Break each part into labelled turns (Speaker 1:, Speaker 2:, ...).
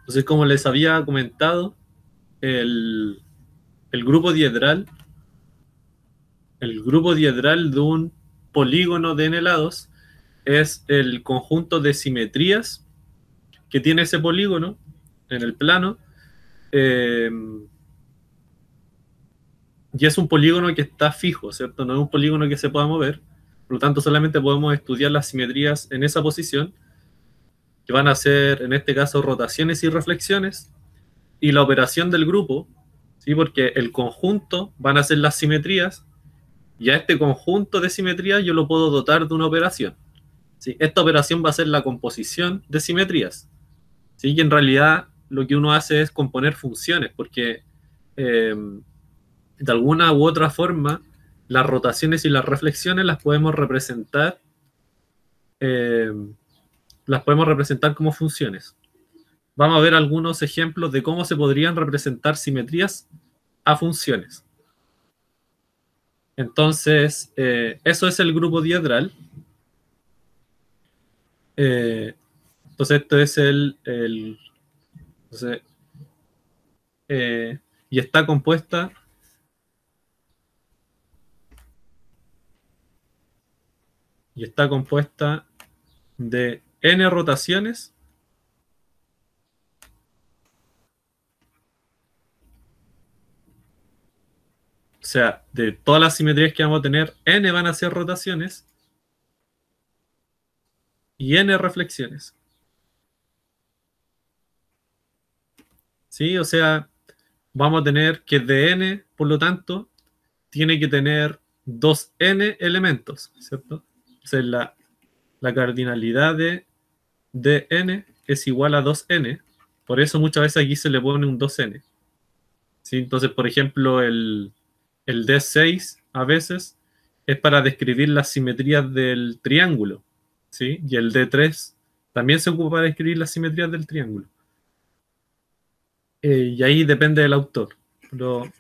Speaker 1: Entonces, como les había comentado, el, el grupo diedral, el grupo diedral de un polígono de n lados es el conjunto de simetrías que tiene ese polígono en el plano, eh, y es un polígono que está fijo, ¿cierto? No es un polígono que se pueda mover, por lo tanto solamente podemos estudiar las simetrías en esa posición, que van a ser en este caso rotaciones y reflexiones, y la operación del grupo, ¿sí? Porque el conjunto van a ser las simetrías, y a este conjunto de simetrías yo lo puedo dotar de una operación. ¿Sí? Esta operación va a ser la composición de simetrías. ¿Sí? Y en realidad lo que uno hace es componer funciones, porque de alguna u otra forma las rotaciones y las reflexiones eh, las podemos representar como funciones. Vamos a ver algunos ejemplos de cómo se podrían representar simetrías a funciones. Entonces, eso es el grupo diedral. Entonces, esto es entonces, y está compuesta de n rotaciones, o sea, de todas las simetrías que vamos a tener, n van a ser rotaciones y n reflexiones. ¿Sí? O sea, vamos a tener que de n, por lo tanto, tiene que tener 2n elementos, ¿cierto? O sea, la cardinalidad de n es igual a 2n, por eso muchas veces aquí se le pone un 2n. ¿Sí? Entonces, por ejemplo, el D6 a veces es para describir las simetrías del triángulo, ¿sí? Y el D3 también se ocupa para describir las simetrías del triángulo. Y ahí depende del autor. Pero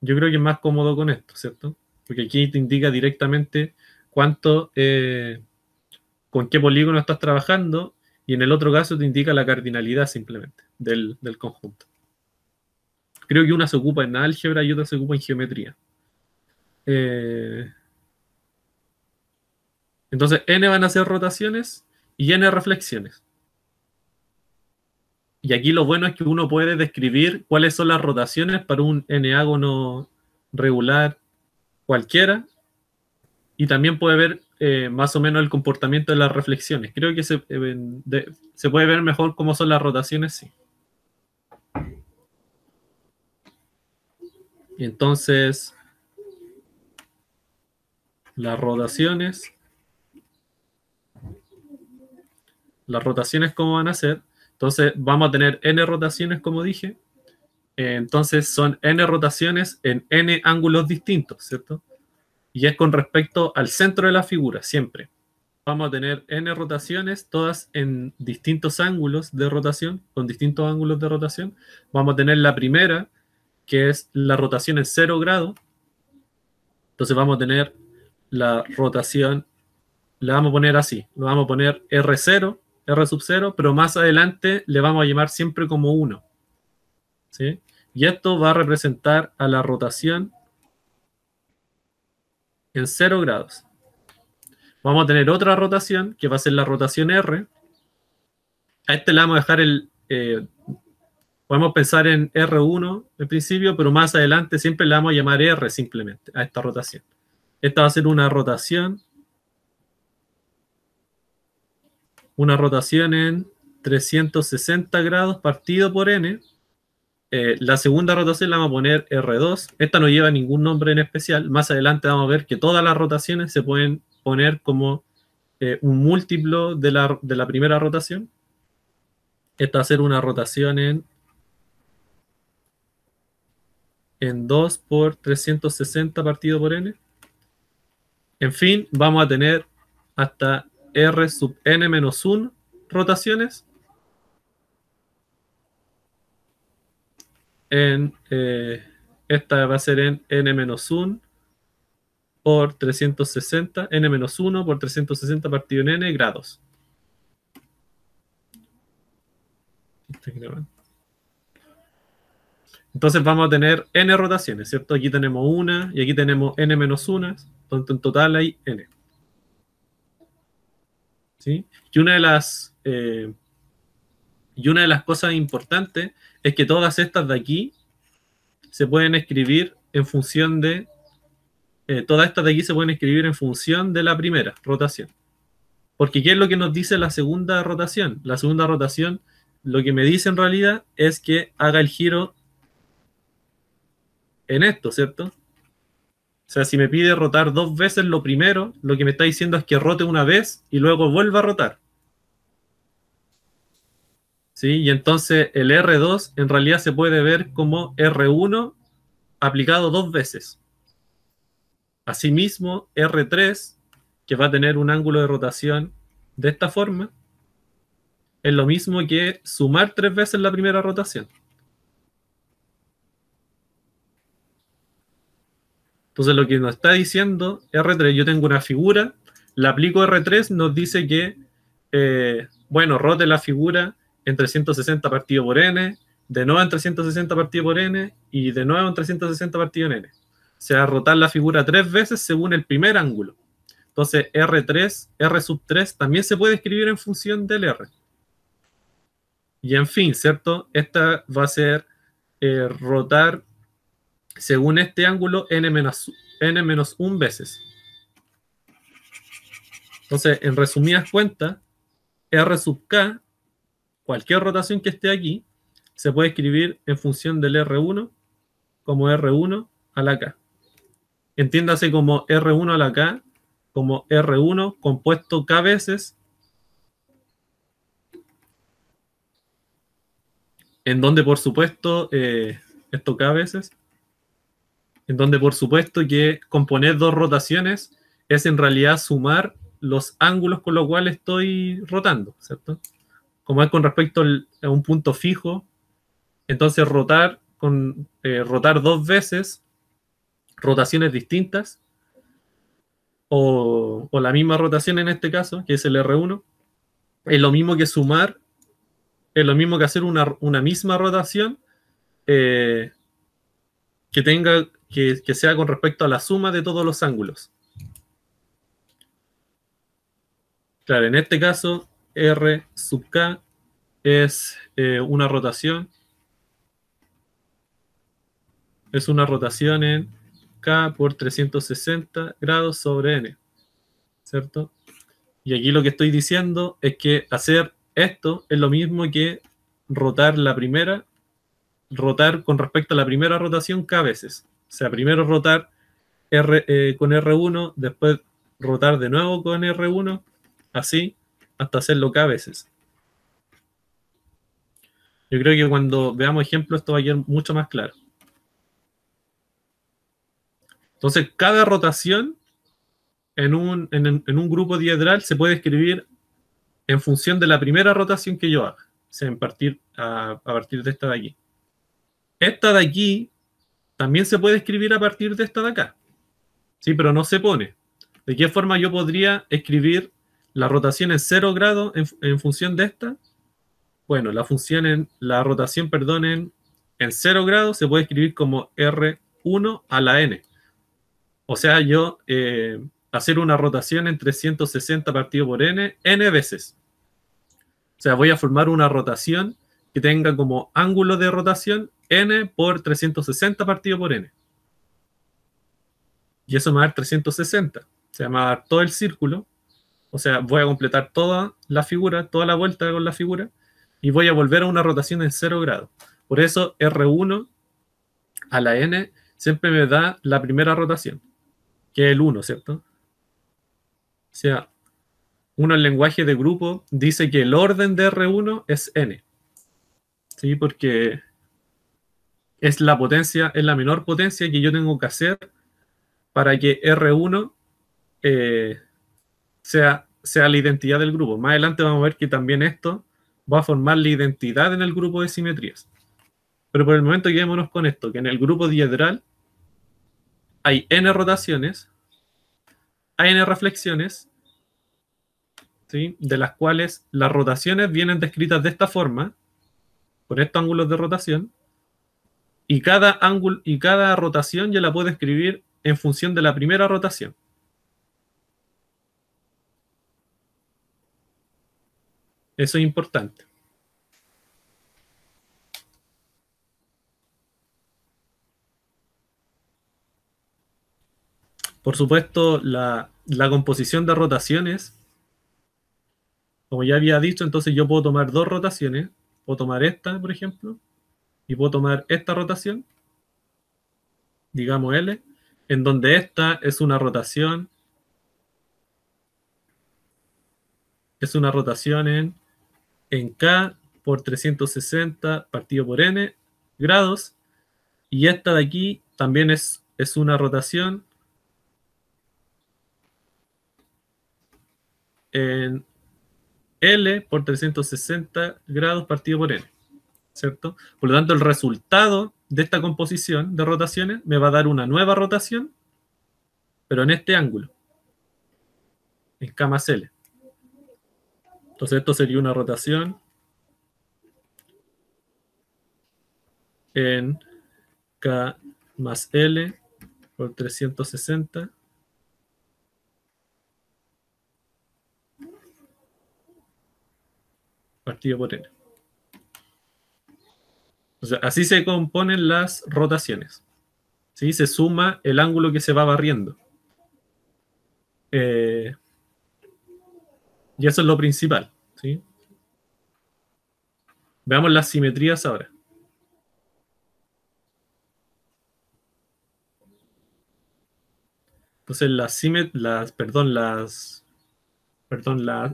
Speaker 1: yo creo que es más cómodo con esto, ¿cierto? Porque aquí te indica directamente cuánto, con qué polígono estás trabajando, y en el otro caso te indica la cardinalidad simplemente del conjunto. Creo que una se ocupa en álgebra y otra se ocupa en geometría. Eh, entonces, n van a ser rotaciones y n reflexiones. Y aquí lo bueno es que uno puede describir cuáles son las rotaciones para un n-ágono regular cualquiera, y también puede ver más o menos el comportamiento de las reflexiones. Creo que se puede ver mejor cómo son las rotaciones, sí. Y entonces, las rotaciones, ¿cómo van a ser? Entonces, vamos a tener n rotaciones, como dije. Entonces, son n rotaciones en n ángulos distintos, ¿cierto? Y es con respecto al centro de la figura, siempre. Vamos a tener n rotaciones, todas en distintos ángulos de rotación, con distintos ángulos de rotación. Vamos a tener la primera, que es la rotación en 0 grados. Entonces vamos a tener la rotación, le vamos a poner así, le vamos a poner R0, R sub 0, pero más adelante le vamos a llamar siempre como 1. ¿Sí? Y esto va a representar a la rotación en 0 grados. Vamos a tener otra rotación, que va a ser la rotación R. A este le vamos a dejar podemos pensar en R1 en principio, pero más adelante siempre le vamos a llamar R simplemente a esta rotación. Esta va a ser una rotación en 360 grados partido por n. La segunda rotación la vamos a poner R2. Esta no lleva ningún nombre en especial. Más adelante vamos a ver que todas las rotaciones se pueden poner como un múltiplo de la primera rotación. Esta va a ser una rotación en 2 por 360 partido por n. En fin, vamos a tener hasta R sub n menos 1 rotaciones esta va a ser en n menos 1 por 360, n menos 1 por 360 partido en n grados. Entonces vamos a tener n rotaciones, ¿cierto? Aquí tenemos una y aquí tenemos n menos una, entonces en total hay n. ¿Sí? Y una de las cosas importantes es que todas estas de aquí se pueden escribir en función de... todas estas de aquí se pueden escribir en función de la primera rotación. Porque ¿qué es lo que nos dice la segunda rotación? La segunda rotación lo que me dice en realidad es que haga el giro en esto, ¿cierto? O sea, si me pide rotar 2 veces lo primero, lo que me está diciendo es que rote una vez y luego vuelva a rotar. ¿Sí? Y entonces el R2 en realidad se puede ver como R1 aplicado 2 veces. Asimismo, R3, que va a tener un ángulo de rotación de esta forma, es lo mismo que sumar 3 veces la primera rotación. Entonces lo que nos está diciendo R3, yo tengo una figura, la aplico R3, nos dice que, bueno, rote la figura en 360 partido por n, de nuevo en 360 partido por n, y de nuevo en 360 partido en n. O sea, rotar la figura 3 veces según el primer ángulo. Entonces R3, R sub 3 también se puede escribir en función del R. Y en fin, ¿cierto? Esta va a ser rotar según este ángulo n menos 1 veces. Entonces, en resumidas cuentas, R sub k, cualquier rotación que esté aquí, se puede escribir en función del R1 como R1 a la k. Entiéndase como R1 a la k, como R1 compuesto k veces, en donde por supuesto, esto k veces, en donde por supuesto que componer dos rotaciones es en realidad sumar los ángulos con los cuales estoy rotando, ¿cierto? Como es con respecto a un punto fijo, entonces rotar 2 veces rotaciones distintas, o la misma rotación en este caso, que es el R1, es lo mismo que sumar, es lo mismo que hacer una misma rotación eh, que sea con respecto a la suma de todos los ángulos. Claro, en este caso, R sub k es una rotación. Es una rotación en k por 360 grados sobre n, ¿cierto? Y aquí lo que estoy diciendo es que hacer esto es lo mismo que rotar rotar con respecto a la primera rotación k veces. O sea, primero rotar con R1, después rotar de nuevo con R1, así, hasta hacerlo k veces. Yo creo que cuando veamos ejemplos esto va a quedar mucho más claro. Entonces, cada rotación en un grupo diedral se puede escribir en función de la primera rotación que yo haga. O sea, a partir de esta de aquí. Esta de aquí también se puede escribir a partir de esta de acá. Sí, pero no se pone. ¿De qué forma yo podría escribir la rotación en 0 grados en función de esta? Bueno, la rotación, perdón, en 0 grados se puede escribir como R1 a la n. O sea, yo hacer una rotación en 360 partido por n veces. O sea, voy a formar una rotación que tenga como ángulo de rotación n por 360 partido por n. Y eso me va a dar 360. O sea, me va a dar todo el círculo. O sea, voy a completar toda la figura, toda la vuelta con la figura, y voy a volver a una rotación en 0 grados. Por eso R1 a la n siempre me da la primera rotación, que es el 1, ¿cierto? O sea, uno en lenguaje de grupo dice que el orden de R1 es n. ¿Sí? Porque es la potencia, es la menor potencia que yo tengo que hacer para que R1 sea la identidad del grupo. Más adelante vamos a ver que también esto va a formar la identidad en el grupo de simetrías. Pero por el momento quedémonos con esto, que en el grupo diedral hay n rotaciones, hay n reflexiones, ¿sí? De las cuales las rotaciones vienen descritas de esta forma, por estos ángulos de rotación, y cada ángulo y cada rotación ya la puedo escribir en función de la primera rotación. Eso es importante. Por supuesto, la composición de rotaciones, como ya había dicho, entonces yo puedo tomar dos rotaciones. Puedo tomar esta, por ejemplo, y puedo tomar esta rotación, digamos L, en donde esta es una rotación en K por 360 partido por N grados, y esta de aquí también es una rotación en L por 360 grados partido por N, ¿cierto? Por lo tanto, el resultado de esta composición de rotaciones me va a dar una nueva rotación, pero en este ángulo, en K más L. Entonces esto sería una rotación en K más L por 360 partido por N. O sea, así se componen las rotaciones. ¿Sí? Se suma el ángulo que se va barriendo. Eh, y eso es lo principal. ¿Sí? Veamos las simetrías ahora. Entonces, las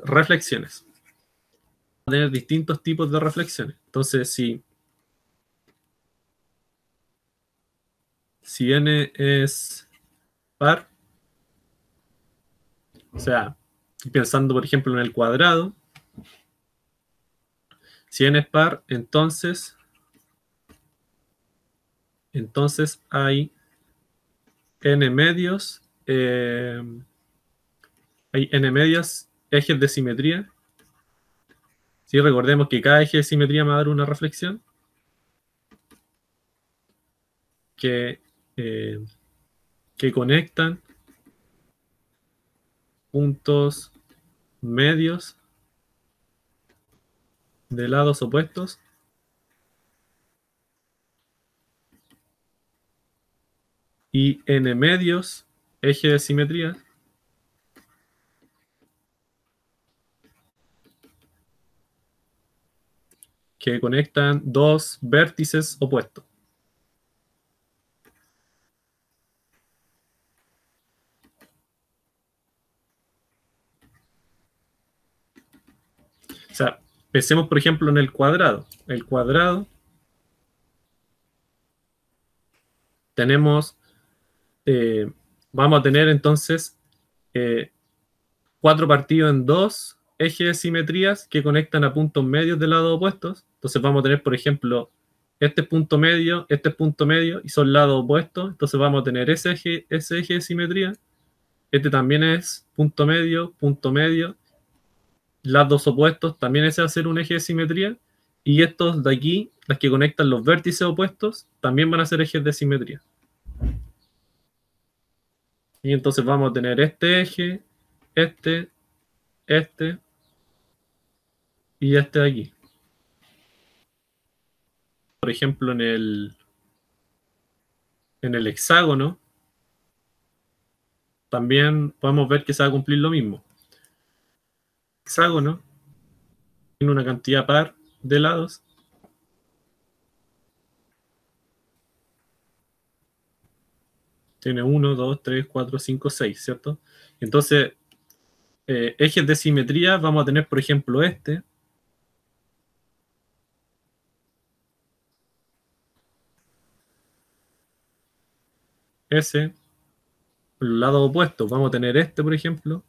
Speaker 1: reflexiones. Va a tener distintos tipos de reflexiones. Entonces, si n es par, o sea, pensando por ejemplo en el cuadrado, si n es par, entonces hay n medios, ejes de simetría. ¿Sí? Recordemos que cada eje de simetría me va a dar una reflexión que, eh, que conectan puntos medios de lados opuestos y n medios, eje de simetría, que conectan dos vértices opuestos. O sea, pensemos por ejemplo en el cuadrado. El cuadrado tenemos, eh, vamos a tener entonces eh, cuatro partidos en dos ejes de simetrías que conectan a puntos medios de lados opuestos. Entonces vamos a tener, por ejemplo, este es punto medio y son lados opuestos. Entonces vamos a tener ese eje de simetría. Este también es punto medio, lados opuestos, también ese va a ser un eje de simetría. Y estos de aquí, las que conectan los vértices opuestos, también van a ser ejes de simetría. Y entonces vamos a tener este eje, este, este y este de aquí. Por ejemplo, en el hexágono, también podemos ver que se va a cumplir lo mismo. Hexágono tiene una cantidad par de lados. Tiene 1, 2, 3, 4, 5, 6, ¿cierto? Entonces, ejes de simetría vamos a tener, por ejemplo, ese, por el lado opuesto. Vamos a tener este, por ejemplo,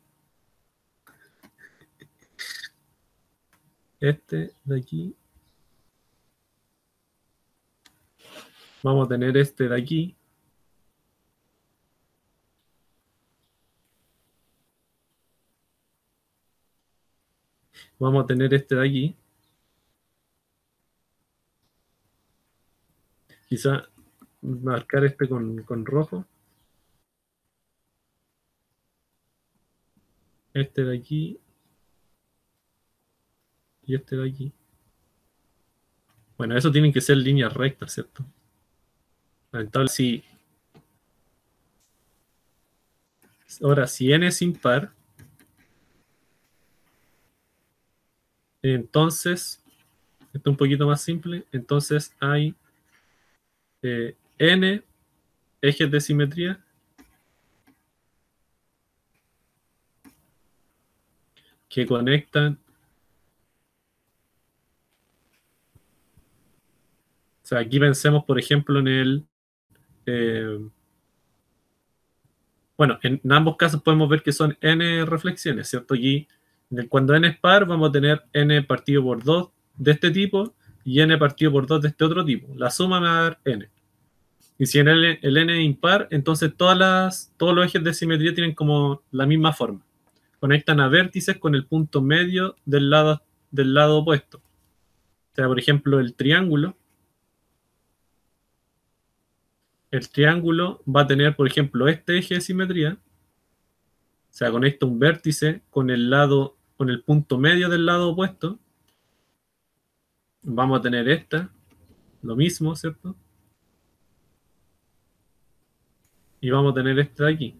Speaker 1: este de aquí. Vamos a tener este de aquí. Vamos a tener este de aquí. Quizá marcar este con rojo. Este de aquí. Y este de aquí. Bueno, eso tienen que ser líneas rectas, ¿cierto? Entonces, si, ahora, si n es impar, entonces, esto es un poquito más simple, entonces hay n ejes de simetría que conectan, o sea, aquí pensemos, por ejemplo, en el, eh, bueno, en ambos casos podemos ver que son n reflexiones, ¿cierto? Aquí, cuando n es par, vamos a tener n partido por 2 de este tipo y n partido por 2 de este otro tipo. La suma me va a dar n. Y si en el n es impar, entonces todos los ejes de simetría tienen como la misma forma. Conectan a vértices con el punto medio del lado opuesto. O sea, por ejemplo, el triángulo va a tener, por ejemplo, este eje de simetría. O sea, conecta un vértice con el punto medio del lado opuesto. Vamos a tener lo mismo, ¿cierto? Y vamos a tener este de aquí.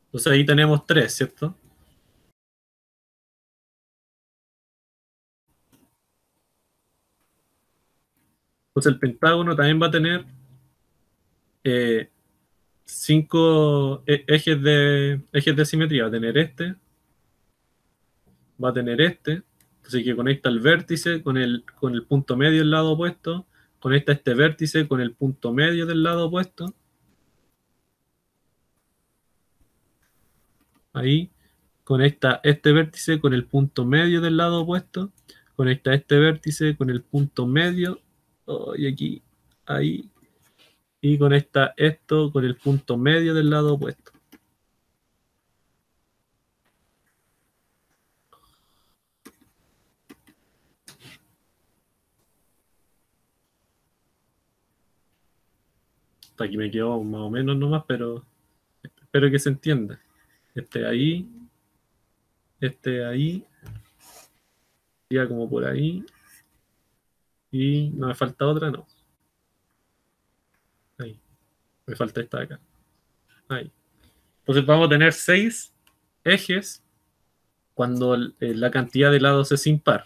Speaker 1: Entonces ahí tenemos tres, ¿cierto? Entonces el pentágono también va a tener eh, cinco ejes de simetría. Va a tener este, entonces que conecta el vértice con el punto medio del lado opuesto, conecta este vértice con el punto medio del lado opuesto, ahí, conecta este vértice con el punto medio del lado opuesto, conecta este vértice con el punto medio, oh, y aquí, ahí, y conecta esto con el punto medio del lado opuesto. Hasta aquí me quedó más o menos nomás, pero espero que se entienda. Ahí, ahí, ya como por ahí, y no me falta otra, no. Ahí, me falta esta de acá. Ahí. Entonces vamos a tener 6 ejes cuando la cantidad de lados es impar.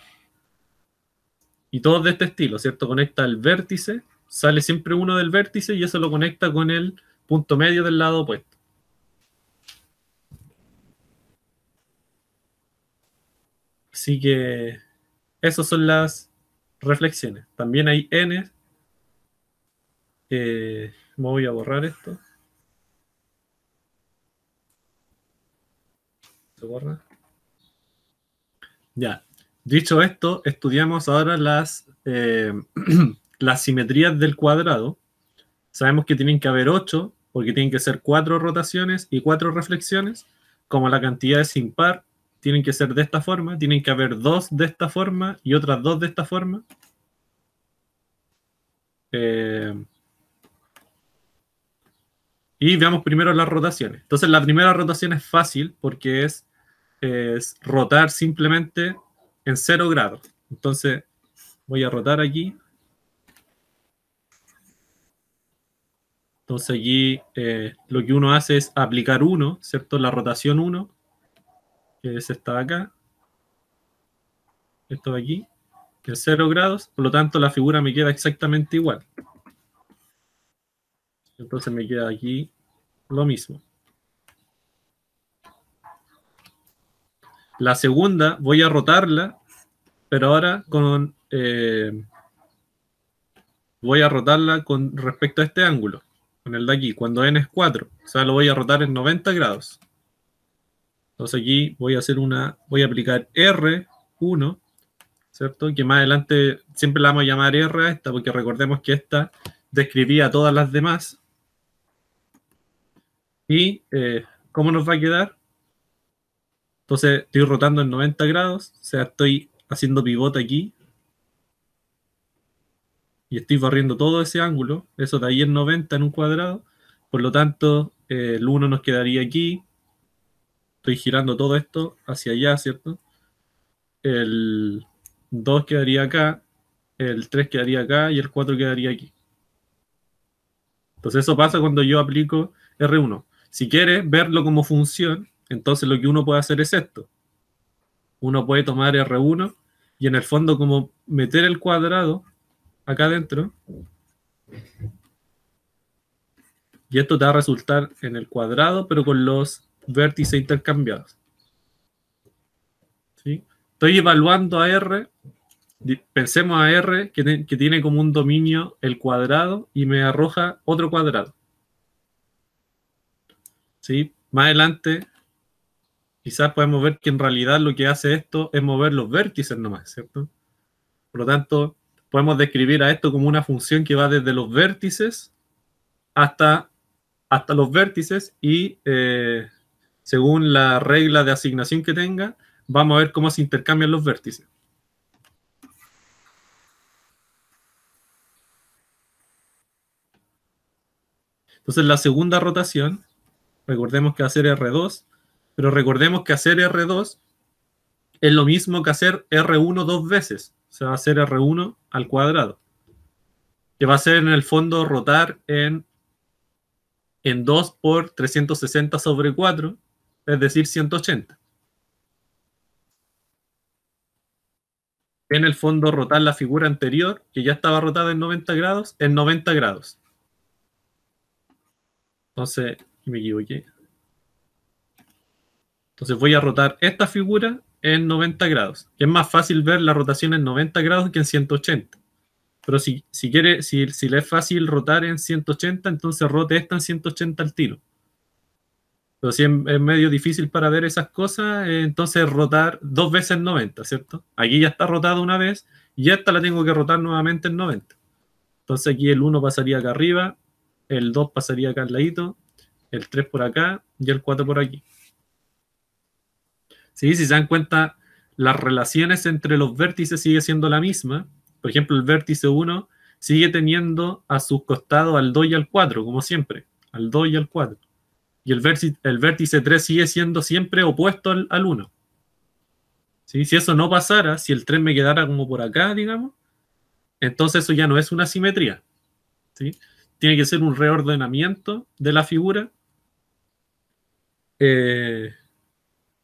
Speaker 1: Y todos de este estilo, ¿cierto? Conecta el vértice, sale siempre uno del vértice y eso lo conecta con el punto medio del lado opuesto. Así que esas son las reflexiones. También hay n. Me voy a borrar esto. Se borra. Ya. Dicho esto, estudiamos ahora las simetrías del cuadrado. Sabemos que tienen que haber 8, porque tienen que ser 4 rotaciones y 4 reflexiones. Como la cantidad es impar, tienen que ser de esta forma. Tienen que haber 2 de esta forma y otras 2 de esta forma. Y veamos primero las rotaciones. Entonces, la primera rotación es fácil porque es rotar simplemente en 0 grados. Entonces, voy a rotar aquí. Entonces, aquí lo que uno hace es aplicar 1, ¿cierto? La rotación 1, que es esta de acá. Esto de aquí, que es 0 grados. Por lo tanto, la figura me queda exactamente igual. Entonces, me queda aquí lo mismo. La segunda, voy a rotarla, pero ahora voy a rotarla con respecto a este ángulo, con el de aquí, cuando n es 4. O sea, lo voy a rotar en 90 grados. Entonces aquí voy a aplicar R1, ¿cierto? Que más adelante siempre la vamos a llamar R a esta, porque recordemos que esta describía todas las demás. Y ¿cómo nos va a quedar? Entonces estoy rotando en 90 grados, o sea, estoy haciendo pivote aquí y estoy barriendo todo ese ángulo, eso de ahí es 90 en un cuadrado, por lo tanto, el 1 nos quedaría aquí, estoy girando todo esto hacia allá, ¿cierto? El 2 quedaría acá, el 3 quedaría acá y el 4 quedaría aquí. Entonces eso pasa cuando yo aplico R1. Si quieres verlo como función, entonces lo que uno puede hacer es esto. Uno puede tomar R1 y en el fondo como meter el cuadrado acá adentro y esto te va a resultar en el cuadrado pero con los vértices intercambiados. ¿Sí? Estoy evaluando a R, pensemos a R que tiene como un dominio el cuadrado y me arroja otro cuadrado. ¿Sí? Más adelante quizás podemos ver que en realidad lo que hace esto es mover los vértices nomás, ¿cierto? Por lo tanto, podemos describir a esto como una función que va desde los vértices hasta, hasta los vértices y según la regla de asignación que tenga, vamos a ver cómo se intercambian los vértices. Entonces, la segunda rotación, recordemos que hacer R2, pero recordemos que hacer R2 es lo mismo que hacer R1 dos veces. O sea, va a hacer R1 al cuadrado. Que va a ser en el fondo rotar en 2 por 360 sobre 4, es decir, 180. En el fondo rotar la figura anterior, que ya estaba rotada en 90 grados. Entonces, me equivoqué. Entonces voy a rotar esta figura en 90 grados. Que es más fácil ver la rotación en 90 grados que en 180. Pero si quiere, si le es fácil rotar en 180, entonces rote esta en 180 al tiro. Pero si es medio difícil para ver esas cosas, entonces rotar dos veces en 90, ¿cierto? Aquí ya está rotada una vez y esta la tengo que rotar nuevamente en 90. Entonces aquí el 1 pasaría acá arriba, el 2 pasaría acá al ladito, el 3 por acá y el 4 por aquí. ¿Sí? Si se dan cuenta, las relaciones entre los vértices sigue siendo la misma. Por ejemplo, el vértice 1 sigue teniendo a sus costados al 2 y al 4, como siempre, al 2 y al 4. Y el vértice 3 sigue siendo siempre opuesto al 1. ¿Sí? Si eso no pasara, si el 3 me quedara como por acá, digamos, entonces eso ya no es una simetría. ¿Sí? Tiene que ser un reordenamiento de la figura eh,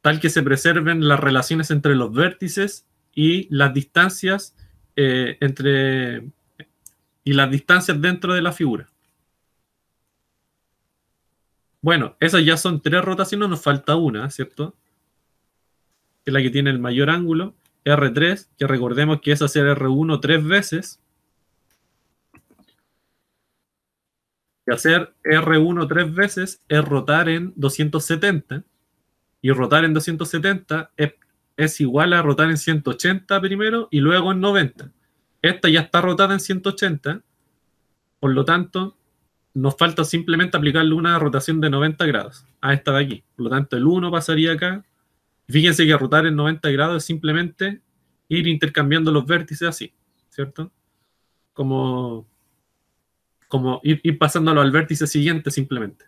Speaker 1: tal que se preserven las relaciones entre los vértices y las distancias y las distancias dentro de la figura. Bueno, esas ya son tres rotaciones, nos falta una, ¿cierto? Que es la que tiene el mayor ángulo, R3, que recordemos que es hacer R1 tres veces, y hacer R1 tres veces es rotar en 270, y rotar en 270 es igual a rotar en 180 primero y luego en 90. Esta ya está rotada en 180, por lo tanto, nos falta simplemente aplicarle una rotación de 90 grados a esta de aquí. Por lo tanto, el 1 pasaría acá. Fíjense que rotar en 90 grados es simplemente ir intercambiando los vértices así, ¿cierto? Como, como ir pasándolo al vértice siguiente simplemente.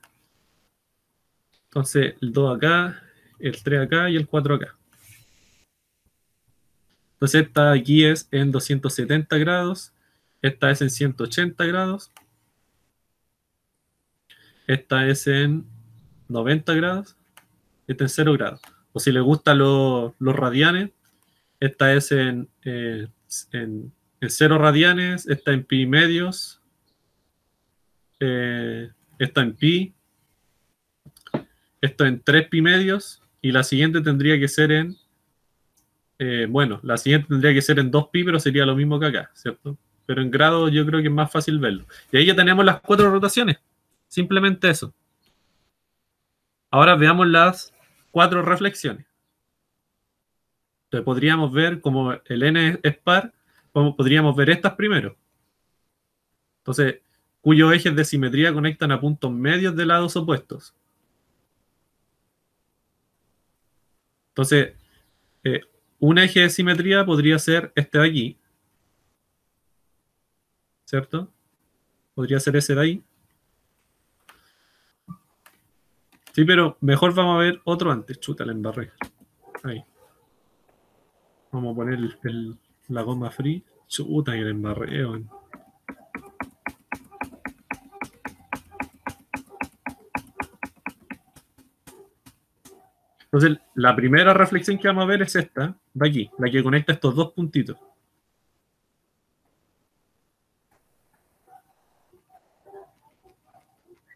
Speaker 1: Entonces, el 2 acá, el 3 acá y el 4 acá. Entonces, esta aquí es en 270 grados, esta es en 180 grados, esta es en 90 grados, esta en 0 grados. O si les gustan los radianes, esta es en 0 radianes, esta en pi medios, esta en pi, esto en 3 pi medios, y la siguiente tendría que ser bueno, la siguiente tendría que ser en 2 pi, pero sería lo mismo que acá, ¿cierto? Pero en grado yo creo que es más fácil verlo. Y ahí ya tenemos las 4 rotaciones. Simplemente eso. Ahora veamos las 4 reflexiones. Entonces podríamos ver como el n es par, podríamos ver estas primero. Entonces, cuyos ejes de simetría conectan a puntos medios de lados opuestos. Entonces, eh, un eje de simetría podría ser este de aquí, ¿cierto? Podría ser ese de ahí. Sí, pero mejor vamos a ver otro antes. Chuta, la embarré. Ahí. Vamos a poner la goma free. Chuta, que la embarré, weón. Entonces, la primera reflexión que vamos a ver es esta, de aquí, la que conecta estos dos puntitos.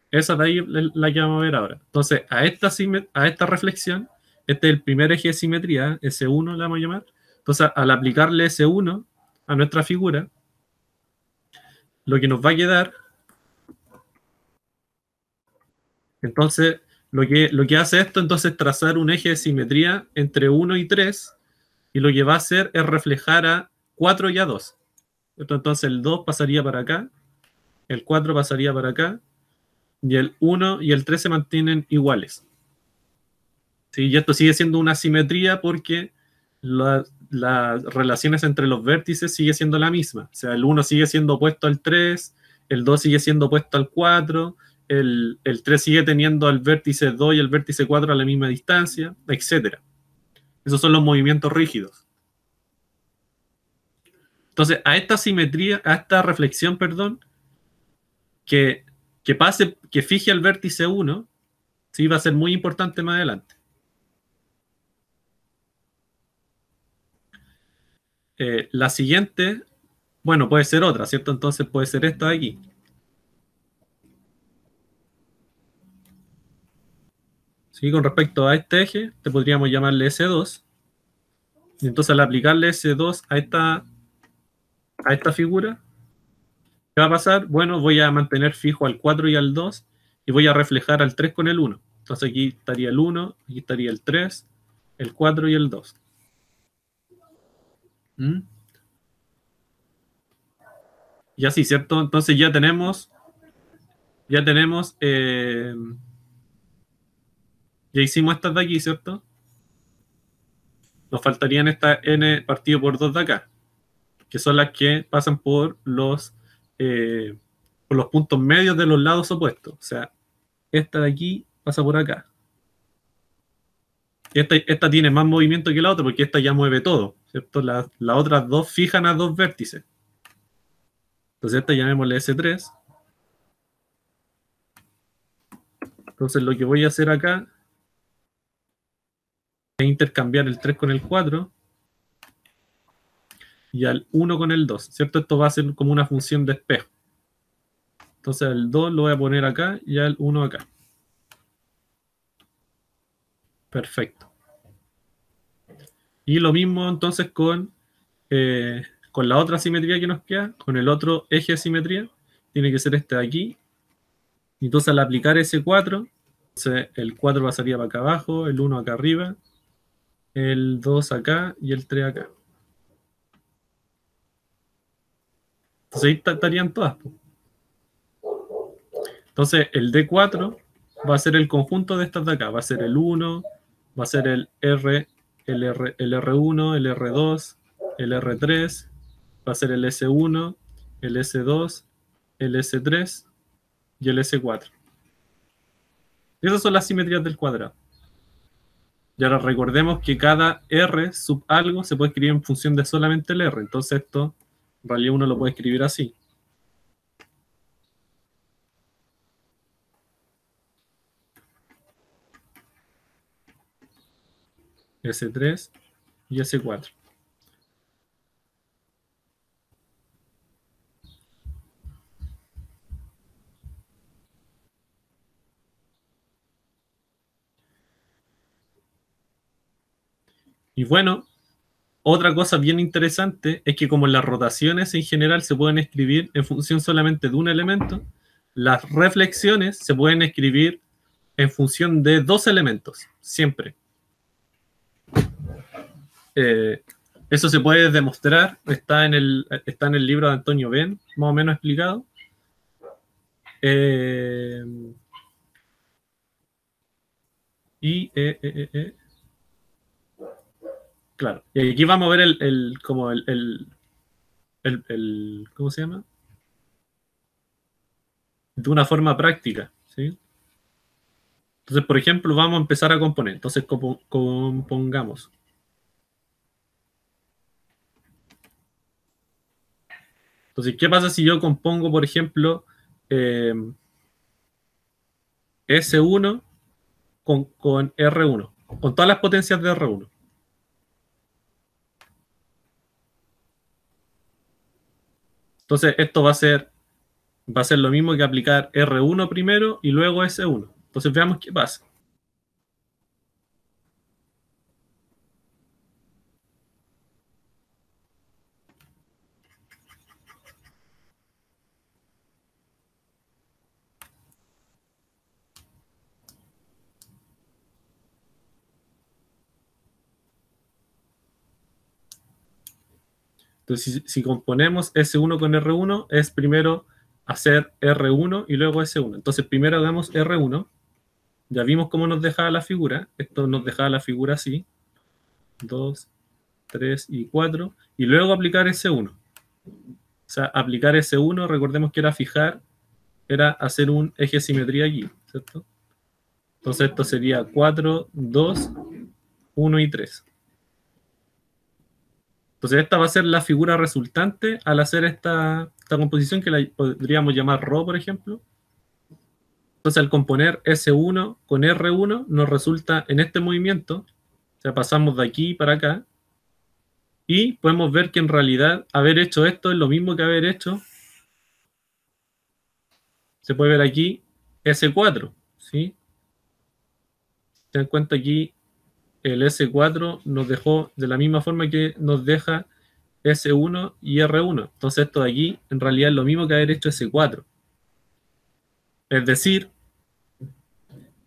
Speaker 1: Esa de ahí es la que vamos a ver ahora. Entonces, a esta reflexión, este es el primer eje de simetría, S1 le vamos a llamar. Entonces, al aplicarle S1 a nuestra figura, lo que nos va a quedar, entonces, lo que hace esto, entonces, es trazar un eje de simetría entre 1 y 3, y lo que va a hacer es reflejar a 4 y a 2. Entonces, el 2 pasaría para acá, el 4 pasaría para acá, y el 1 y el 3 se mantienen iguales. ¿Sí? Y esto sigue siendo una simetría porque las relaciones entre los vértices sigue siendo la misma. O sea, el 1 sigue siendo opuesto al 3, el 2 sigue siendo opuesto al 4, el 3 sigue teniendo al vértice 2 y el vértice 4 a la misma distancia, etc. Esos son los movimientos rígidos. Entonces, a esta simetría, a esta reflexión, perdón, que, que fije el vértice 1, sí, va a ser muy importante más adelante. La siguiente, bueno, puede ser otra, ¿cierto? Entonces puede ser esta de aquí. ¿Sí? Con respecto a este eje, te podríamos llamarle S2. Y entonces al aplicarle S2 a esta figura, ¿qué va a pasar? Bueno, voy a mantener fijo al 4 y al 2 y voy a reflejar al 3 con el 1. Entonces aquí estaría el 1, aquí estaría el 3, el 4 y el 2. ¿Mm? Y así, ¿cierto? Entonces ya tenemos, ya hicimos estas de aquí, ¿cierto? Nos faltarían estas n partido por 2 de acá, que son las que pasan por los puntos medios de los lados opuestos. O sea, esta de aquí pasa por acá. Esta tiene más movimiento que la otra porque esta ya mueve todo, ¿cierto? Las otras dos fijan a dos vértices. Entonces esta llamémosle S3. Entonces lo que voy a hacer acá es intercambiar el 3 con el 4 y al 1 con el 2, ¿cierto? Esto va a ser como una función de espejo. Entonces el 2 lo voy a poner acá y al 1 acá. Perfecto. Y lo mismo entonces con la otra simetría que nos queda, con el otro eje de simetría, tiene que ser este de aquí. Entonces al aplicar ese 4, entonces el 4 pasaría para acá abajo, el 1 acá arriba, el 2 acá y el 3 acá. Entonces ahí estarían todas, po. Entonces el D4 va a ser el conjunto de estas de acá, va a ser el 1, va a ser el el R1, el R2, el R3, va a ser el S1, el S2, el S3 y el S4. Esas son las simetrías del cuadrado. Y ahora recordemos que cada R sub algo se puede escribir en función de solamente el R. Entonces esto, en realidad uno lo puede escribir así. S3 y S4. Y bueno, otra cosa bien interesante es que como las rotaciones en general se pueden escribir en función solamente de un elemento, las reflexiones se pueden escribir en función de dos elementos, siempre. Eh, Eso se puede demostrar, está en el libro de Antonio Ben, más o menos explicado. Eh, y Claro. Y aquí vamos a ver ¿cómo se llama? De una forma práctica, ¿sí? Entonces, por ejemplo, vamos a empezar a componer. Entonces, compongamos. Entonces, ¿qué pasa si yo compongo, por ejemplo, eh, S1 con R1? Con todas las potencias de R1. Entonces, esto va a ser lo mismo que aplicar R1 primero y luego S1. Entonces, veamos qué pasa. Entonces, si componemos S1 con R1, es primero hacer R1 y luego S1. Entonces, primero hagamos R1. Ya vimos cómo nos dejaba la figura. Esto nos dejaba la figura así. 2, 3 y 4. Y luego aplicar S1. O sea, aplicar S1, recordemos que era hacer un eje de simetría aquí, ¿cierto? Entonces esto sería 4, 2, 1 y 3. Entonces esta va a ser la figura resultante al hacer esta composición que la podríamos llamar ρ, por ejemplo. Entonces al componer S1 con R1 nos resulta en este movimiento, o sea, pasamos de aquí para acá, y podemos ver que en realidad haber hecho esto es lo mismo que haber hecho, se puede ver aquí, S4, ¿sí? Se dan cuenta aquí, el S4 nos dejó de la misma forma que nos deja S1 y R1. Entonces esto de aquí en realidad es lo mismo que haber hecho S4. Es decir,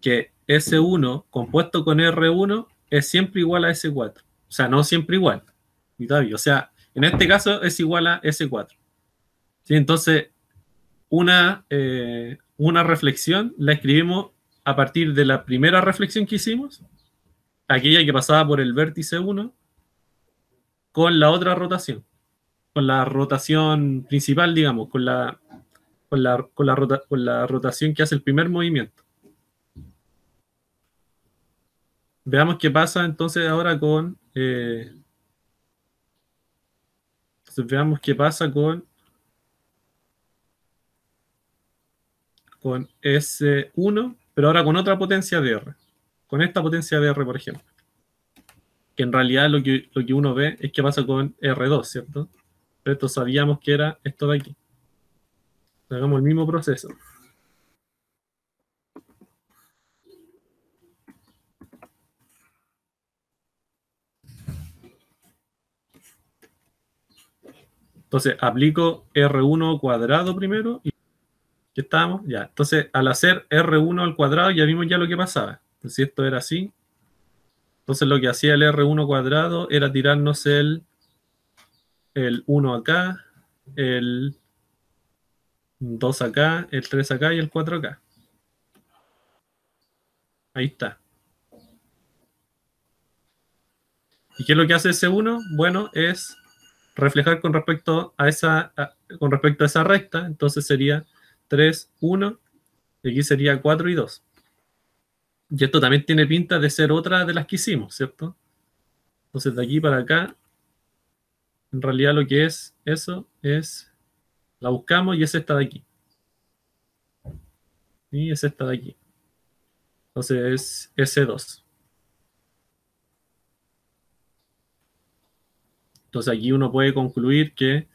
Speaker 1: que S1 compuesto con R1 es siempre igual a S4. O sea, no siempre igual. O sea, en este caso es igual a S4. ¿Sí? Entonces, una reflexión la escribimos a partir de la primera reflexión que hicimos, aquella que pasaba por el vértice 1, con la otra rotación, con la rotación principal, digamos, con la rotación que hace el primer movimiento. Veamos qué pasa entonces ahora entonces veamos qué pasa con S1, pero ahora con otra potencia de R. Con esta potencia de R, por ejemplo. Que en realidad lo que uno ve es que pasa con R2, ¿cierto? Pero esto sabíamos que era esto de aquí. Hagamos el mismo proceso. Entonces aplico R1 cuadrado primero y ¿qué estábamos? Ya. Entonces al hacer R1 al cuadrado ya vimos ya lo que pasaba. Entonces si esto era así, entonces lo que hacía el R1 cuadrado era tirarnos el 1 acá, el 2 acá, el 3 acá y el 4 acá. Ahí está. ¿Y qué es lo que hace ese 1? Bueno, es reflejar con respecto a esa recta. Entonces sería 3, 1, y aquí sería 4 y 2. Y esto también tiene pinta de ser otra de las que hicimos, ¿cierto? Entonces de aquí para acá, en realidad lo que es eso es, la buscamos y es esta de aquí. Y es esta de aquí. Entonces es S2. Entonces aquí uno puede concluir que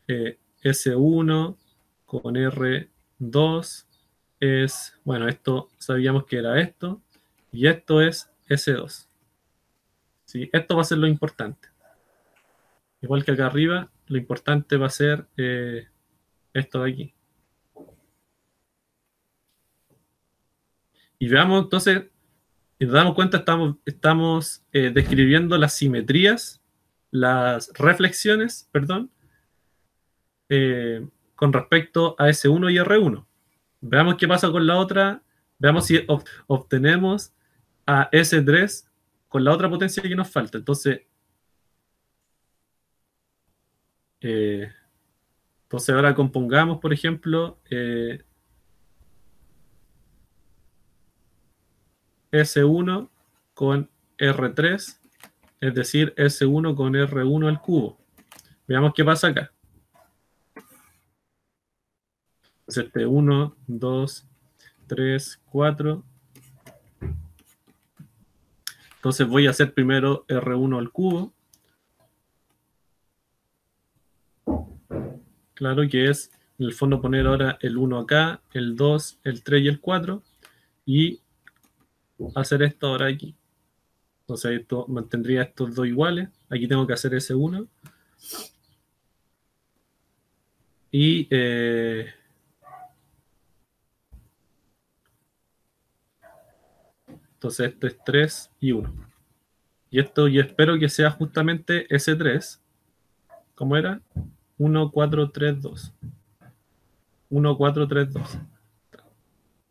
Speaker 1: S1 con R2 es, bueno, esto sabíamos que era esto, y esto es S2. ¿Sí? Esto va a ser lo importante. Igual que acá arriba, lo importante va a ser esto de aquí. Y veamos entonces, si nos damos cuenta, estamos describiendo las simetrías, las reflexiones, perdón, con respecto a S1 y R1. Veamos qué pasa con la otra, veamos si obtenemos a S3 con la otra potencia que nos falta. Entonces, Entonces ahora compongamos, por ejemplo, S1 con R3, es decir, S1 con R1 al cubo. Veamos qué pasa acá. Entonces, este 1, 2, 3, 4. Entonces voy a hacer primero R1 al cubo. Claro que es, en el fondo, poner ahora el 1 acá, el 2, el 3 y el 4. Y hacer esto ahora aquí. Entonces esto mantendría estos dos iguales. Aquí tengo que hacer ese 1. Y entonces esto es 3 y 1. Y esto yo espero que sea justamente ese 3. ¿Cómo era? 1, 4, 3, 2. 1, 4, 3, 2.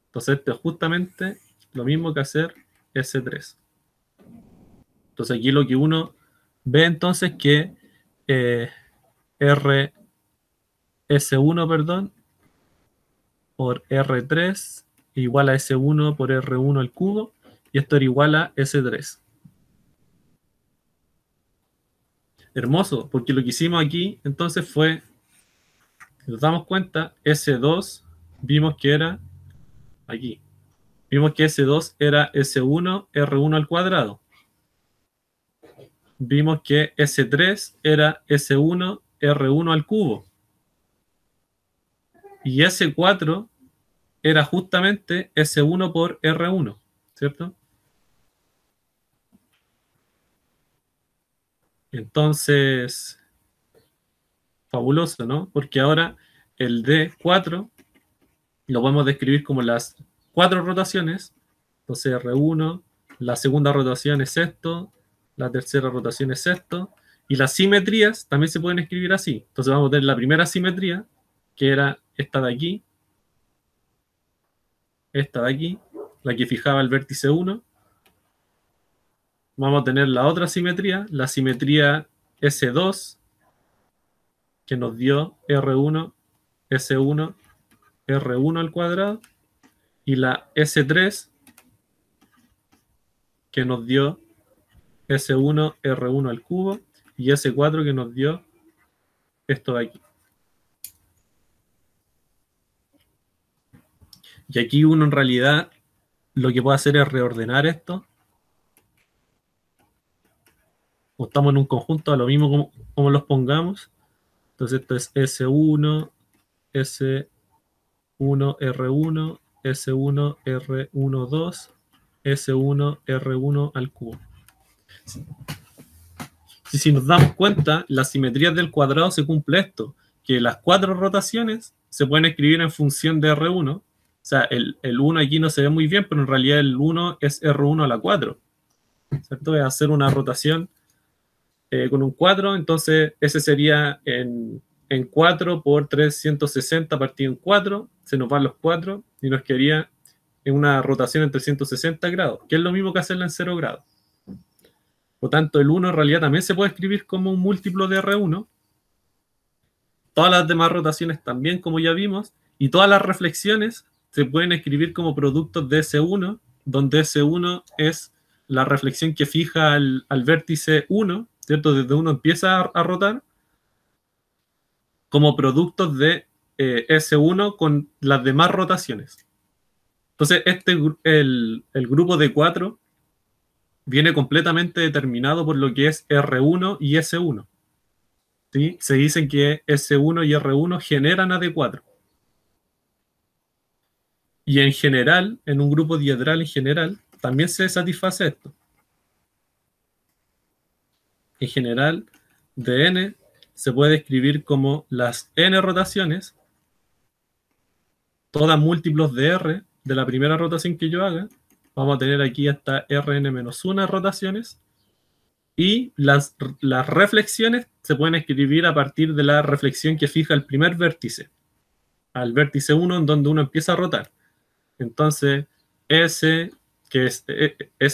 Speaker 1: Entonces esto es justamente lo mismo que hacer ese 3. Entonces aquí lo que uno ve entonces que R S1, perdón, por R3 igual a S1 por R1 al cubo, y esto era igual a S3. Hermoso, porque lo que hicimos aquí entonces fue, si nos damos cuenta, S2 vimos que era aquí. Vimos que S2 era S1 R1 al cuadrado. Vimos que S3 era S1 R1 al cubo. Y S4 era justamente S1 por R1, ¿cierto? Entonces, fabuloso, ¿no? Porque ahora el D4 lo podemos describir como las 4 rotaciones. Entonces R1, la segunda rotación es esto, la tercera rotación es esto, y las simetrías también se pueden escribir así. Entonces vamos a tener la primera simetría, que era esta de aquí, esta de aquí, la que fijaba el vértice 1. Vamos a tener la otra simetría, la simetría S2, que nos dio R1, S1, R1 al cuadrado, y la S3, que nos dio S1, R1 al cubo, y S4 que nos dio esto de aquí. Y aquí uno en realidad lo que puede hacer es reordenar esto. O estamos en un conjunto, a lo mismo como los pongamos. Entonces esto es S1, S1, R1, S1, R1, 2, S1, R1 al cubo. Si nos damos cuenta, las simetrías del cuadrado se cumple esto, que las 4 rotaciones se pueden escribir en función de R1. O sea, el 1 aquí no se ve muy bien, pero en realidad el 1 es R1 a la 4. ¿Cierto? Es hacer una rotación con un 4, entonces ese sería en 4 por 360 partido en 4, se nos van los 4 y nos quedaría en una rotación en 360 grados, que es lo mismo que hacerla en 0 grados. Por tanto, el 1 en realidad también se puede escribir como un múltiplo de R1. Todas las demás rotaciones también, como ya vimos, y todas las reflexiones se pueden escribir como productos de S1, donde S1 es la reflexión que fija al vértice 1, ¿cierto? Desde 1 empieza a rotar, como productos de S1 con las demás rotaciones. Entonces, el grupo de 4 viene completamente determinado por lo que es R1 y S1. ¿Sí? Se dicen que S1 y R1 generan AD4. Y en general, en un grupo diedral en general, también se satisface esto. En general, de n se puede escribir como las n rotaciones, todas múltiplos de r de la primera rotación que yo haga. Vamos a tener aquí hasta Rn-1 rotaciones. Y las reflexiones se pueden escribir a partir de la reflexión que fija el primer vértice, al vértice 1 en donde uno empieza a rotar. Entonces, esa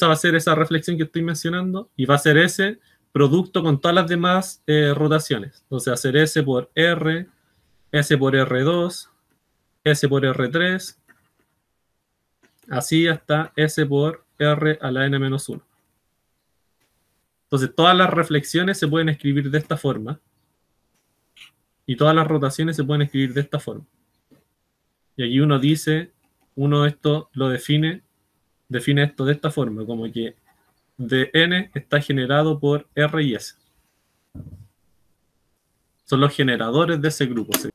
Speaker 1: va a ser esa reflexión que estoy mencionando, y va a ser S producto con todas las demás rotaciones. Entonces hacer S por R, S por R2, S por R3, así hasta S por R a la n-1. Entonces todas las reflexiones se pueden escribir de esta forma y todas las rotaciones se pueden escribir de esta forma. Y aquí uno dice, uno esto lo define esto de esta forma, como que dn está generado por R y S. Son los generadores de ese grupo. ¿Sí?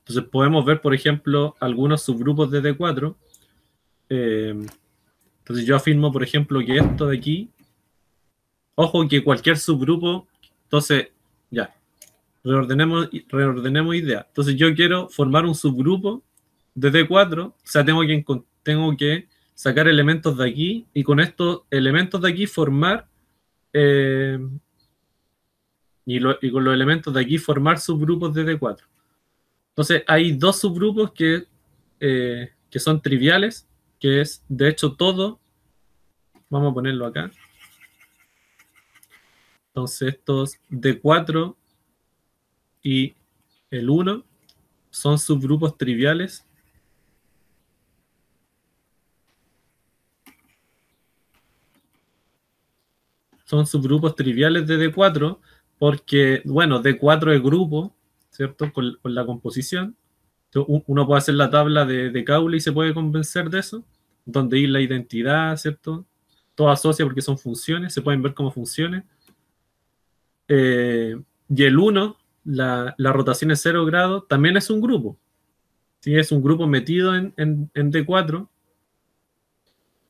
Speaker 1: Entonces podemos ver, por ejemplo, algunos subgrupos de D4. Entonces yo afirmo, por ejemplo, que esto de aquí, ojo que cualquier subgrupo, entonces ya, reordenemos idea. Entonces yo quiero formar un subgrupo de D4, o sea, tengo que sacar elementos de aquí y con estos elementos de aquí formar y con los elementos de aquí formar subgrupos de D4. Entonces hay dos subgrupos que son triviales, que es de hecho todo. Vamos a ponerlo acá. Entonces estos D4 y el 1 son subgrupos triviales. Son subgrupos triviales de D4 porque, bueno, D4 es grupo, ¿cierto? Con la composición. Entonces, uno puede hacer la tabla de Caule y se puede convencer de eso, donde ir la identidad, ¿cierto? Todo asocia porque son funciones, se pueden ver como funciones. Y el 1, la rotación es 0 grados, también es un grupo. ¿Sí? Es un grupo metido en D4,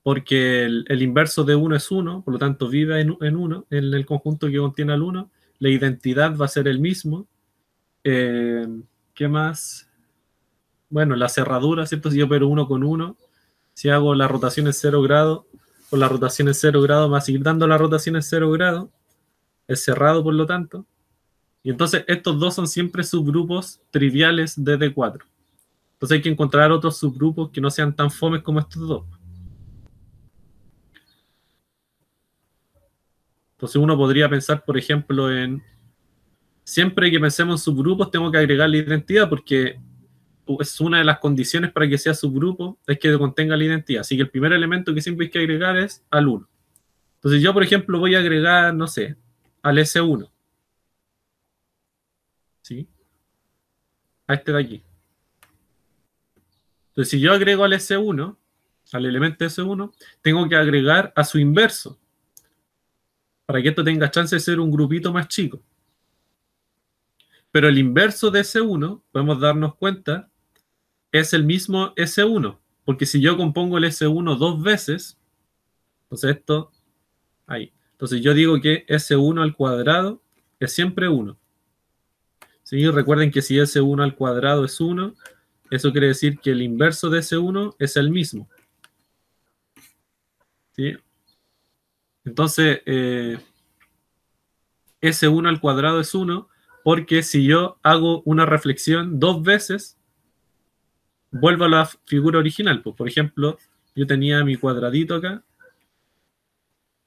Speaker 1: porque el inverso de 1 es 1, por lo tanto vive en 1, en el conjunto que contiene al 1. La identidad va a ser el mismo. ¿Qué más? Bueno, la cerradura, ¿cierto? Si yo opero 1 con 1, si hago la rotación en 0 grados, con la rotación en 0 grados va a seguir dando la rotación en 0 grados. Es cerrado, por lo tanto. Y entonces estos dos son siempre subgrupos triviales de D4. Entonces hay que encontrar otros subgrupos que no sean tan fomes como estos dos. Entonces uno podría pensar, por ejemplo, en... Siempre que pensemos en subgrupos tengo que agregar la identidad porque es una de las condiciones para que sea subgrupo, es que contenga la identidad. Así que el primer elemento que siempre hay que agregar es al 1. Entonces yo, por ejemplo, voy a agregar, no sé, al S1. ¿Sí? A este de aquí. Entonces si yo agrego al S1, al elemento S1, tengo que agregar a su inverso, para que esto tenga chance de ser un grupito más chico. Pero el inverso de S1, podemos darnos cuenta, es el mismo S1, porque si yo compongo el S1 dos veces, entonces esto, ahí. Entonces yo digo que S1 al cuadrado es siempre 1. ¿Sí? Recuerden que si S1 al cuadrado es 1, eso quiere decir que el inverso de S1 es el mismo. ¿Sí? Entonces, S1 al cuadrado es 1, porque si yo hago una reflexión dos veces, vuelvo a la figura original. Pues, por ejemplo, yo tenía mi cuadradito acá.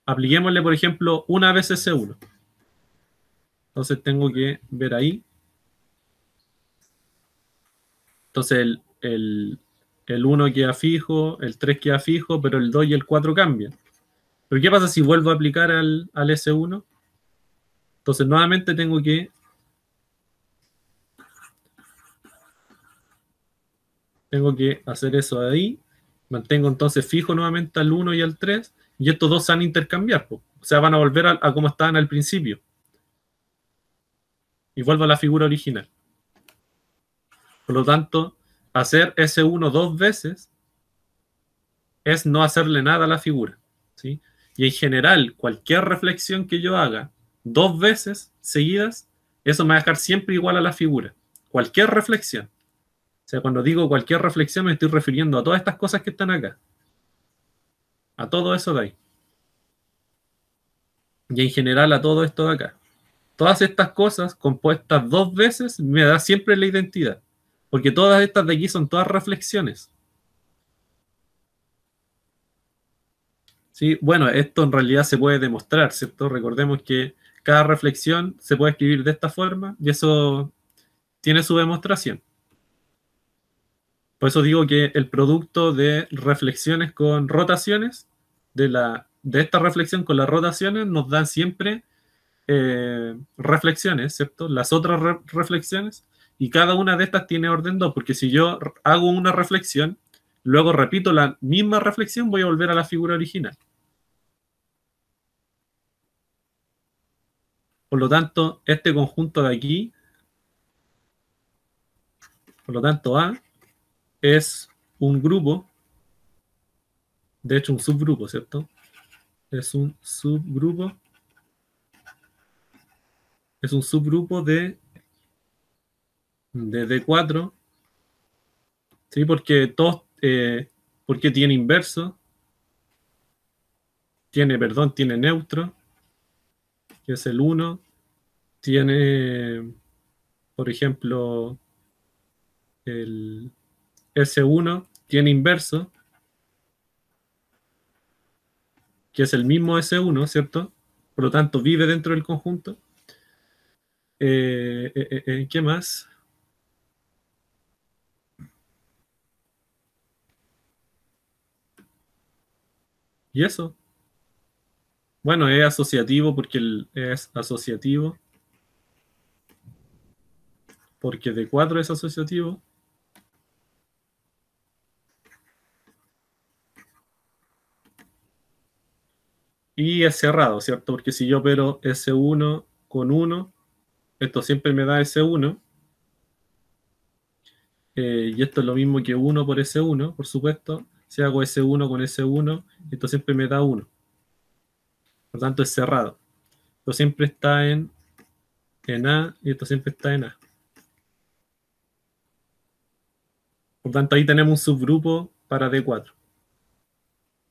Speaker 1: Apliquémosle, por ejemplo, una vez S1. Entonces tengo que ver ahí. Entonces el 1 queda fijo, el 3 queda fijo, pero el 2 y el 4 cambian. Pero ¿qué pasa si vuelvo a aplicar al S1? Entonces nuevamente tengo que hacer eso ahí. Mantengo entonces fijo nuevamente al 1 y al 3, y estos dos se van a intercambiar. O sea, van a volver a como estaban al principio. Y vuelvo a la figura original. Por lo tanto, hacer S1 dos veces es no hacerle nada a la figura. ¿Sí? Y en general, cualquier reflexión que yo haga dos veces seguidas, eso me va a dejar siempre igual a la figura. Cualquier reflexión. O sea, cuando digo cualquier reflexión me estoy refiriendo a todas estas cosas que están acá. A todo eso de ahí. Y en general a todo esto de acá. Todas estas cosas compuestas dos veces me da siempre la identidad. Porque todas estas de aquí son todas reflexiones. Sí, bueno, esto en realidad se puede demostrar, ¿cierto? Recordemos que cada reflexión se puede escribir de esta forma y eso tiene su demostración. Por eso digo que el producto de reflexiones con rotaciones, de esta reflexión con las rotaciones, nos dan siempre reflexiones, ¿cierto? Las otras reflexiones, y cada una de estas tiene orden 2, porque si yo hago una reflexión, luego repito la misma reflexión, voy a volver a la figura original. Por lo tanto, este conjunto de aquí, por lo tanto, A es un grupo, de hecho un subgrupo, ¿cierto? Es un subgrupo, es un subgrupo de D4, ¿sí? Porque todos, porque tiene inverso, perdón, tiene neutro, que es el uno, tiene, por ejemplo, el S1, tiene inverso, que es el mismo S1, ¿cierto? Por lo tanto, vive dentro del conjunto. ¿Qué más? Y eso. Bueno, es asociativo porque es asociativo, porque D4 es asociativo. Y es cerrado, ¿cierto? Porque si yo opero S1 con 1, esto siempre me da S1. Y esto es lo mismo que 1 por S1, por supuesto. Si hago S1 con S1, esto siempre me da 1. Por lo tanto, es cerrado. Esto siempre está en A y esto siempre está en A. Por tanto, ahí tenemos un subgrupo para D4.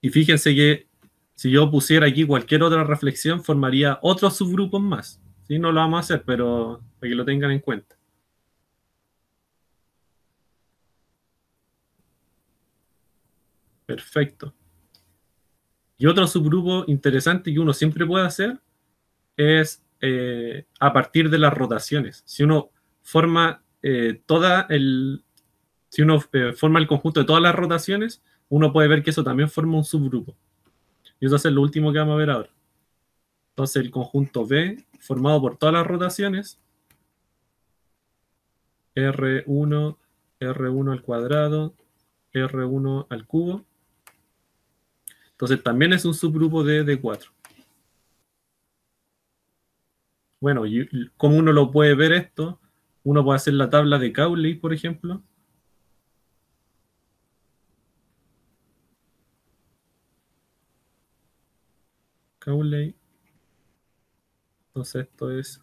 Speaker 1: Y fíjense que si yo pusiera aquí cualquier otra reflexión, formaría otros subgrupos más. ¿Sí? No lo vamos a hacer, pero para que lo tengan en cuenta. Perfecto. Y otro subgrupo interesante que uno siempre puede hacer es a partir de las rotaciones. Si uno forma si uno forma el conjunto de todas las rotaciones, uno puede ver que eso también forma un subgrupo. Y eso es lo último que vamos a ver ahora. Entonces el conjunto B, formado por todas las rotaciones, R1, R1 al cuadrado, R1 al cubo. Entonces también es un subgrupo de D4. Bueno, y como uno lo puede ver esto, uno puede hacer la tabla de Cauchy, por ejemplo. Cauchy. Entonces esto es...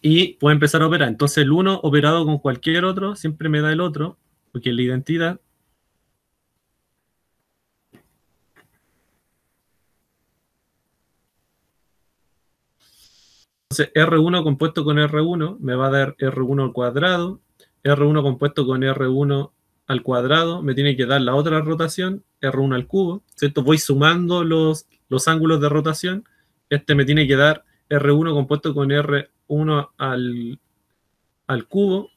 Speaker 1: Y puede empezar a operar. Entonces el uno operado con cualquier otro siempre me da el otro, porque es la identidad. Entonces R1 compuesto con R1 me va a dar R1 al cuadrado. R1 compuesto con R1 al cuadrado me tiene que dar la otra rotación, R1 al cubo. ¿Cierto? Voy sumando los ángulos de rotación. Este me tiene que dar R1 compuesto con R1 al cubo.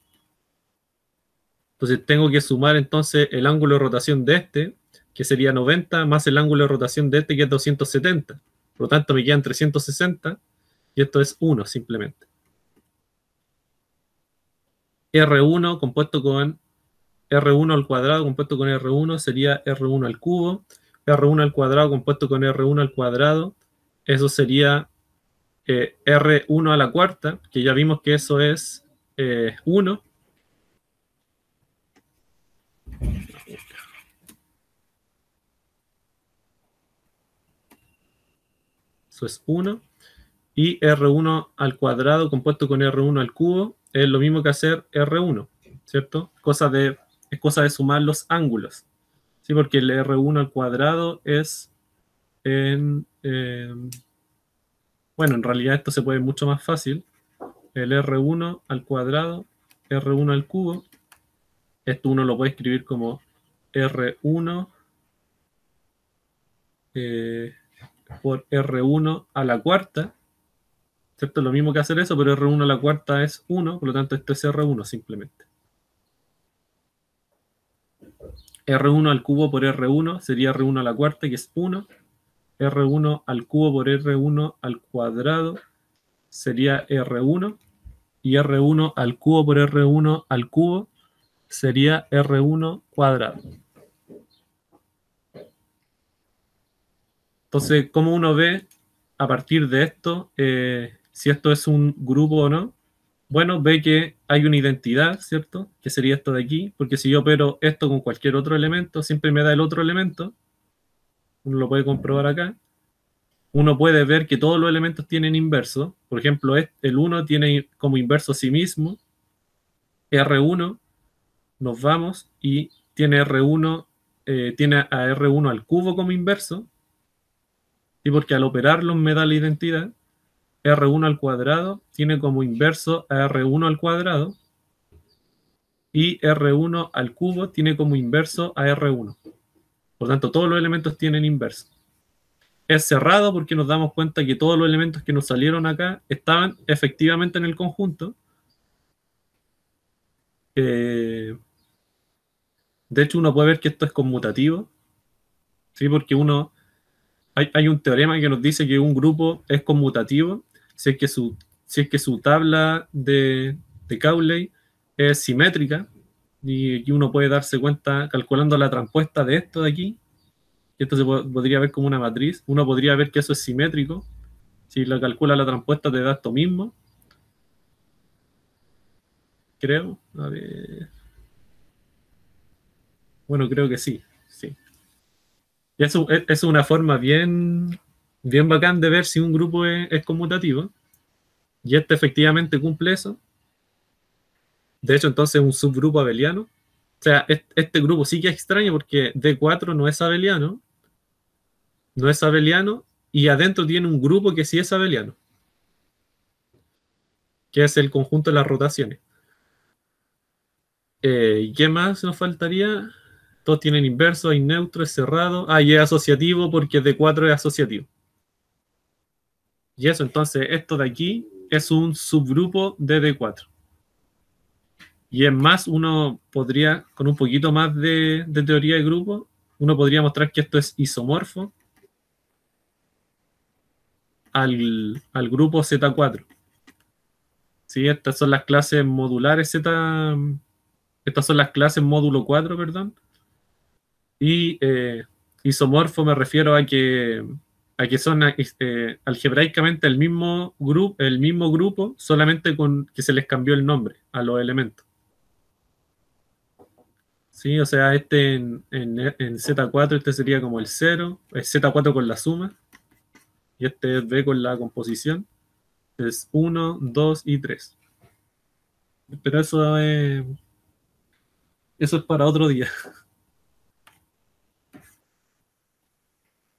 Speaker 1: Entonces tengo que sumar entonces el ángulo de rotación de este, que sería 90, más el ángulo de rotación de este, que es 270. Por lo tanto, me quedan 360 y esto es 1 simplemente. R1 compuesto con R1 al cuadrado compuesto con R1 sería R1 al cubo. R1 al cuadrado compuesto con R1 al cuadrado, eso sería R1 a la cuarta, que ya vimos que eso es 1. Eso es 1. Y R1 al cuadrado compuesto con R1 al cubo es lo mismo que hacer R1, ¿cierto? Es cosa de sumar los ángulos, ¿sí? Porque el R1 al cuadrado es bueno, en realidad esto se puede mucho más fácil. el R1 al cuadrado, R1 al cubo. Esto uno lo puede escribir como R1 por R1 a la cuarta, ¿cierto? Lo mismo que hacer eso, pero R1 a la cuarta es 1, por lo tanto esto es R1 simplemente. R1 al cubo por R1 sería R1 a la cuarta, que es 1. R1 al cubo por R1 al cuadrado sería R1. Y R1 al cubo por R1 al cubo sería R1 cuadrado. Entonces, ¿cómo uno ve a partir de esto si esto es un grupo o no? Bueno, ve que hay una identidad, ¿cierto? Que sería esto de aquí, porque si yo opero esto con cualquier otro elemento, siempre me da el otro elemento. Uno lo puede comprobar acá. Uno puede ver que todos los elementos tienen inverso. Por ejemplo, el 1 tiene como inverso a sí mismo. R1, nos vamos y tiene R1, tiene a R1 al cubo como inverso. Y porque al operarlo me da la identidad. R1 al cuadrado tiene como inverso a R1 al cuadrado. Y R1 al cubo tiene como inverso a R1. Por tanto, todos los elementos tienen inverso. Es cerrado porque nos damos cuenta que todos los elementos que nos salieron acá estaban efectivamente en el conjunto. De hecho, uno puede ver que esto es conmutativo, ¿sí? Porque hay un teorema que nos dice que un grupo es conmutativo si es que su tabla de Cauchy es simétrica, y uno puede darse cuenta calculando la transpuesta de esto de aquí, que esto podría ver como una matriz. Uno podría ver que eso es simétrico. Si lo calcula la transpuesta te da esto mismo, creo. A ver. Bueno, creo que sí. Sí. Y eso es una forma bien bacán de ver si un grupo es conmutativo. Y este efectivamente cumple eso. De hecho, entonces es un subgrupo abeliano. O sea, este grupo sí que es extraño porque D4 no es abeliano, y adentro tiene un grupo que sí es abeliano, que es el conjunto de las rotaciones. ¿Y qué más nos faltaría? Todos tienen inverso, hay neutro, es cerrado. Ah, y es asociativo porque D4 es asociativo. Y eso, entonces, esto de aquí es un subgrupo de D4. Y es más, uno podría, con un poquito más de teoría de grupo, uno podría mostrar que esto es isomorfo al grupo Z4. ¿Sí? Estas son las clases modulares Z. Estas son las clases módulo 4, perdón. Y isomorfo me refiero a que son algebraicamente el mismo grupo, solamente con que se les cambió el nombre a los elementos. Sí, o sea, este en Z4, este sería como el 0, es Z4 con la suma, y este es B con la composición, es 1, 2 y 3. Pero eso es para otro día.